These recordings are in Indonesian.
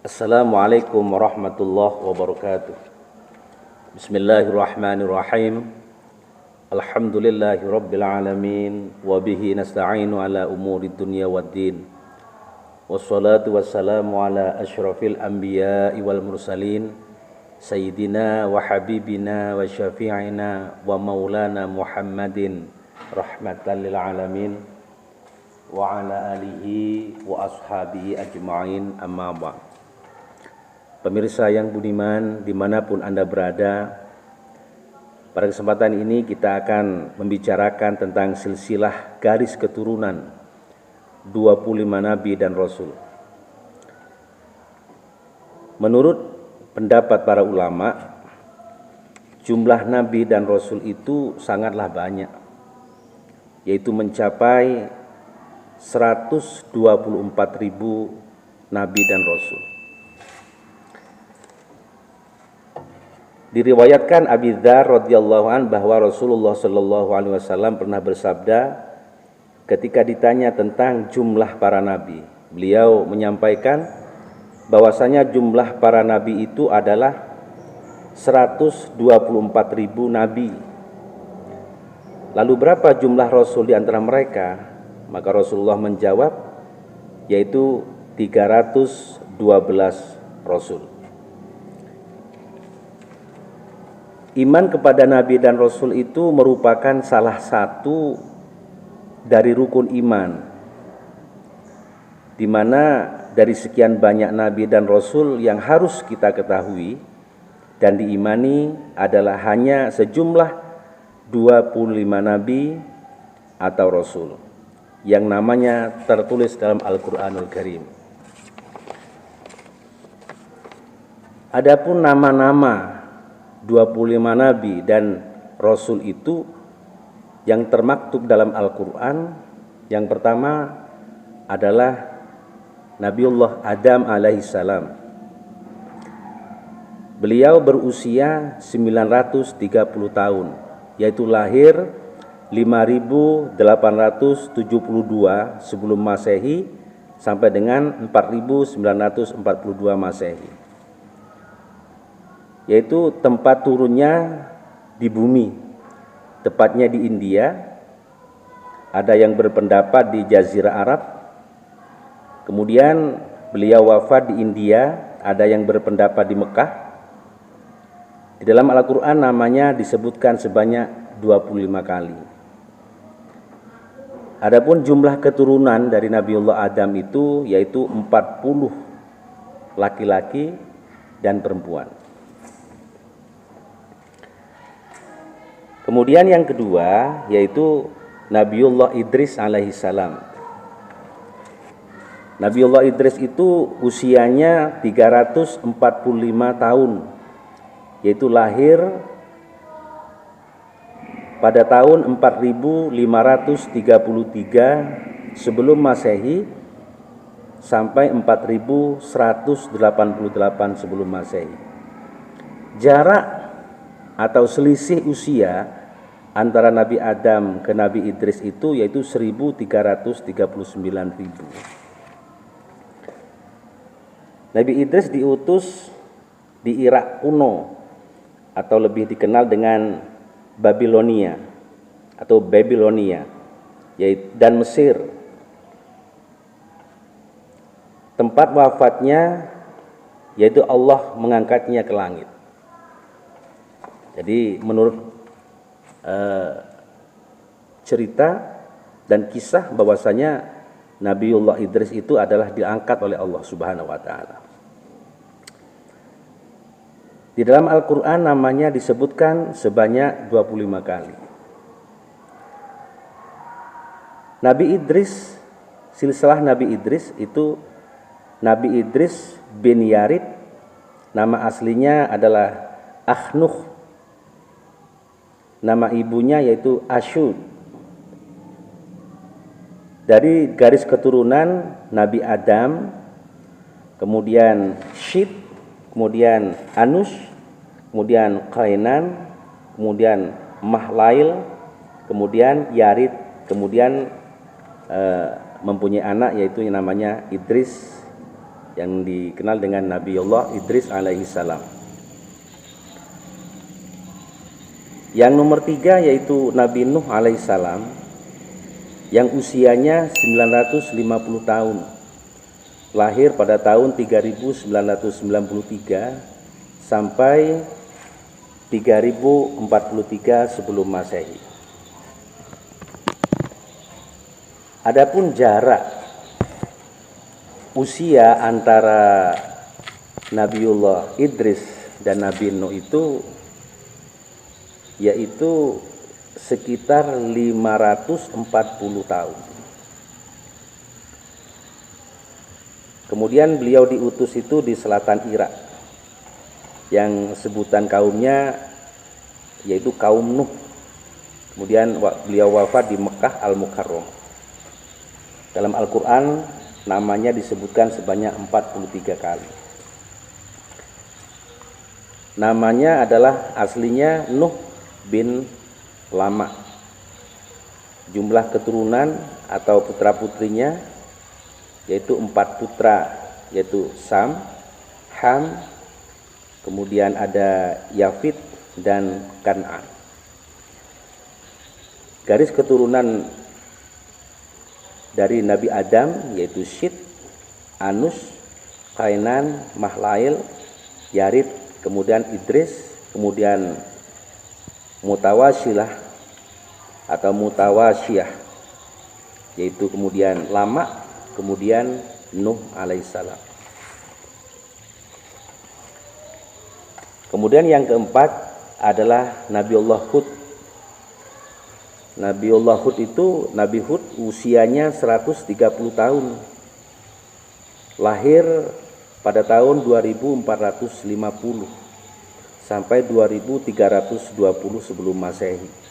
Assalamualaikum warahmatullahi wabarakatuh. Bismillahirrahmanirrahim. Alhamdulillahi rabbil alamin. Wabihi nasta'inu ala umuri dunya waddin. Wassalatu wassalamu ala ashrafil anbiya'i wal mursalin, Sayyidina wa habibina wa syafi'ina wa maulana Muhammadin rahmatan lil alamin wa ala alihi wa ashabihi ajma'in, amma ba'd. Pemirsa yang budiman dimanapun Anda berada, pada kesempatan ini kita akan membicarakan tentang silsilah garis keturunan 25 Nabi dan Rasul. Menurut pendapat para ulama, jumlah Nabi dan Rasul itu sangatlah banyak, yaitu mencapai 124.000 Nabi dan Rasul. Diriwayatkan Abi Dzar radhiyallahu an bahwa Rasulullah sallallahu alaihi wasallam pernah bersabda ketika ditanya tentang jumlah para nabi. Beliau menyampaikan bahwasanya jumlah para nabi itu adalah 124.000 nabi. Lalu berapa jumlah rasul di antara mereka? Maka Rasulullah menjawab, yaitu 312 rasul. Iman kepada Nabi dan Rasul itu merupakan salah satu dari rukun iman, di mana dari sekian banyak Nabi dan Rasul yang harus kita ketahui dan diimani adalah hanya sejumlah 25 Nabi atau Rasul yang namanya tertulis dalam Al-Quranul Karim. Adapun nama-nama 25 Nabi dan Rasul itu yang termaktub dalam Al-Quran, yang pertama adalah Nabiullah Adam alaihissalam. Beliau berusia 930 tahun, yaitu lahir 5.872 sebelum Masehi sampai dengan 4.942 Masehi, yaitu tempat turunnya di bumi, tepatnya di India. Ada yang berpendapat di Jazirah Arab. Kemudian beliau wafat di India, ada yang berpendapat di Mekah. Di dalam Al-Quran namanya disebutkan sebanyak 25 kali. Adapun jumlah keturunan dari Nabiullah Adam itu yaitu 40 laki-laki dan perempuan. Kemudian yang kedua yaitu Nabiullah Idris alaihissalam. Nabiullah Idris itu usianya 345 tahun, yaitu lahir pada tahun 4533 sebelum Masehi sampai 4188 sebelum Masehi. Jarak atau selisih usia antara Nabi Adam ke Nabi Idris itu yaitu 1339.000. Nabi Idris diutus di Irak kuno atau lebih dikenal dengan Babilonia atau Babilonia dan Mesir. Tempat wafatnya yaitu Allah mengangkatnya ke langit. Jadi menurut cerita dan kisah bahwasanya Nabiullah Idris itu adalah diangkat oleh Allah Subhanahu wa taala. Di dalam Al-Quran namanya disebutkan sebanyak 25 kali. Nabi Idris, silsilah Nabi Idris itu Nabi Idris bin Yarid, nama aslinya adalah Akhnuh, nama ibunya yaitu Ashud. Dari garis keturunan Nabi Adam, kemudian Syit, kemudian Anus, kemudian Qainan, kemudian Mahlail, kemudian Yarid, kemudian mempunyai anak yaitu yang namanya Idris yang dikenal dengan Nabiullah Idris alaihissalam. Yang nomor 3 yaitu Nabi Nuh alaihissalam yang usianya 950 tahun, lahir pada tahun 3993 sampai 3043 sebelum Masehi. Adapun jarak usia antara Nabiullah Idris dan Nabi Nuh itu yaitu sekitar 540 tahun. Kemudian beliau diutus itu di selatan Irak, yang sebutan kaumnya yaitu kaum Nuh. Kemudian beliau wafat di Mekah Al-Mukarramah. Dalam Al-Quran namanya disebutkan sebanyak 43 kali. Namanya adalah aslinya Nuh bin Lama. Jumlah keturunan atau putra-putrinya yaitu 4 putra, yaitu Sam, Ham, kemudian ada Yafid dan Kan'an. Garis keturunan dari Nabi Adam yaitu Syit, Anus, Kainan, Mahlail, Yarid, kemudian Idris, kemudian Mutawasyilah atau Mutawasyiyah, yaitu kemudian Lama, kemudian Nuh alaihissalam. Kemudian yang keempat adalah Nabiullah Hud. Nabiullah Hud itu, Nabi Hud usianya 130 tahun, lahir pada tahun 2450 sampai 2320 sebelum Masehi.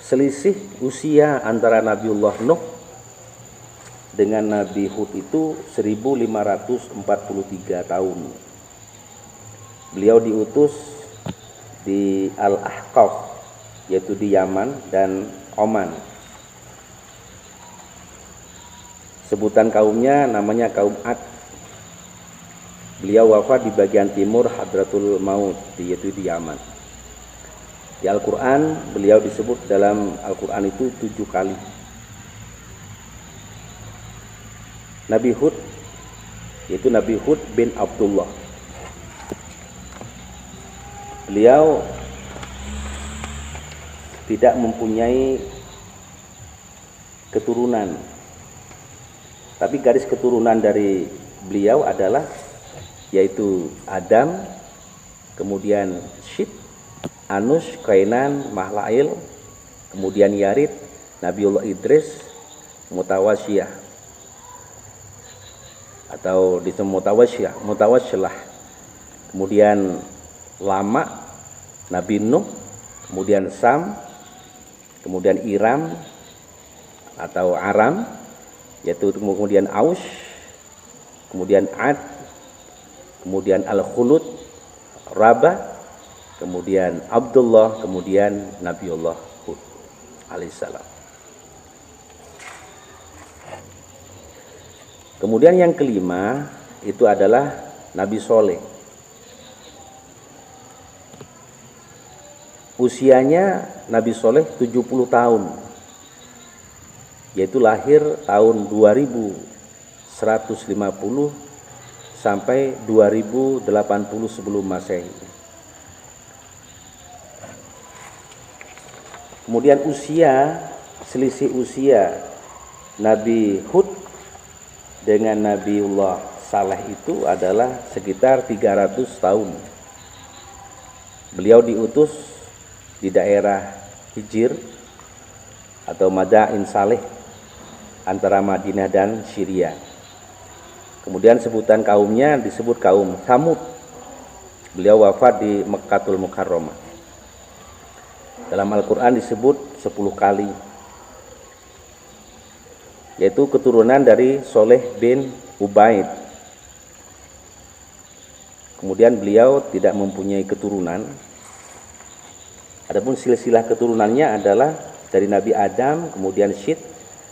Selisih usia antara Nabiullah Nuh dengan Nabi Hud itu 1543 tahun. Beliau diutus di Al-Ahqaf, yaitu di Yaman dan Oman. Sebutan kaumnya namanya kaum Ad. Beliau wafat di bagian timur Hadratul Maut, yaitu di Yaman. Di Al-Quran beliau disebut dalam Al-Quran itu 7 kali. Nabi Hud yaitu Nabi Hud bin Abdullah. Beliau tidak mempunyai keturunan, tapi garis keturunan dari beliau adalah yaitu Adam, kemudian Syit, Anus, Kainan, Mahlail, kemudian Yarid, Nabiullah Idris, Mutawasyiyah atau disebut Mutawasyilah, kemudian Lama, Nabi Nuh, kemudian Sam, kemudian Iram atau Aram, yaitu kemudian Aus, kemudian Ad, kemudian Al-Khulud, Rabah, kemudian Abdullah, kemudian Nabiullah Hud alaihissalam. Kemudian yang kelima itu adalah Nabi Soleh. Usianya Nabi Soleh 70 tahun, yaitu lahir tahun 2150 sampai 2080 sebelum Masehi. Kemudian selisih usia Nabi Hud dengan Nabiullah Saleh itu adalah sekitar 300 tahun. Beliau diutus di daerah Hijr atau Madain Saleh antara Madinah dan Syria. Kemudian sebutan kaumnya disebut kaum Tsamud. Beliau wafat di Mekkatul Mukarramah. Dalam Al-Quran disebut 10 kali, yaitu keturunan dari Soleh bin Ubaid. Kemudian beliau tidak mempunyai keturunan. Adapun silsilah keturunannya adalah dari Nabi Adam, kemudian Syit,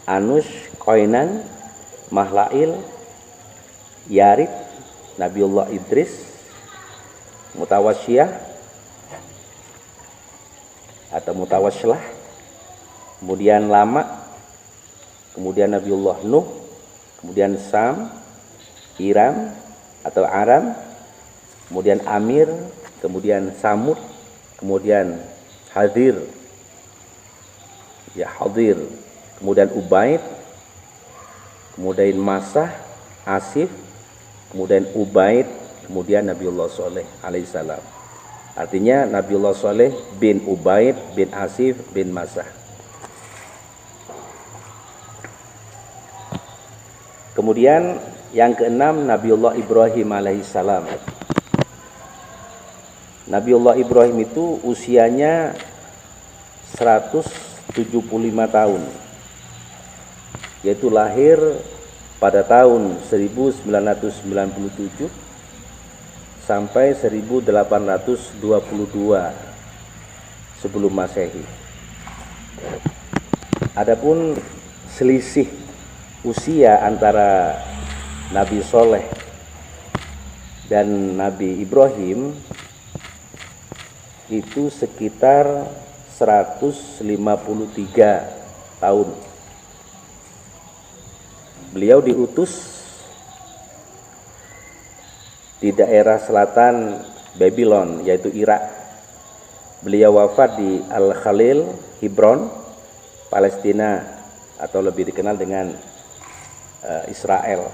Anus, Kainan, Mahlail, Yarib, Nabiullah Idris, Mutawasyiyah atau Mutawasyilah, kemudian Lama, kemudian Nabiullah Nuh, kemudian Sam, Iram atau Aram, kemudian Amir, kemudian Samud, kemudian Hadir, ya Hadir, kemudian Ubaid, kemudian Masah, Asif, kemudian Ubaid, kemudian Nabiullah Soleh alaihissalam. Artinya Nabiullah Soleh bin Ubaid bin Asif bin Masah. Kemudian yang keenam Nabiullah Ibrahim alaihissalam. Nabiullah Ibrahim itu usianya 175 tahun, yaitu lahir pada tahun 1997 sampai 1822 sebelum Masehi. Adapun selisih usia antara Nabi Soleh dan Nabi Ibrahim itu sekitar 153 tahun. Beliau diutus di daerah selatan Babylon, yaitu Irak. Beliau wafat di Al-Khalil, Hebron, Palestina, atau lebih dikenal dengan Israel.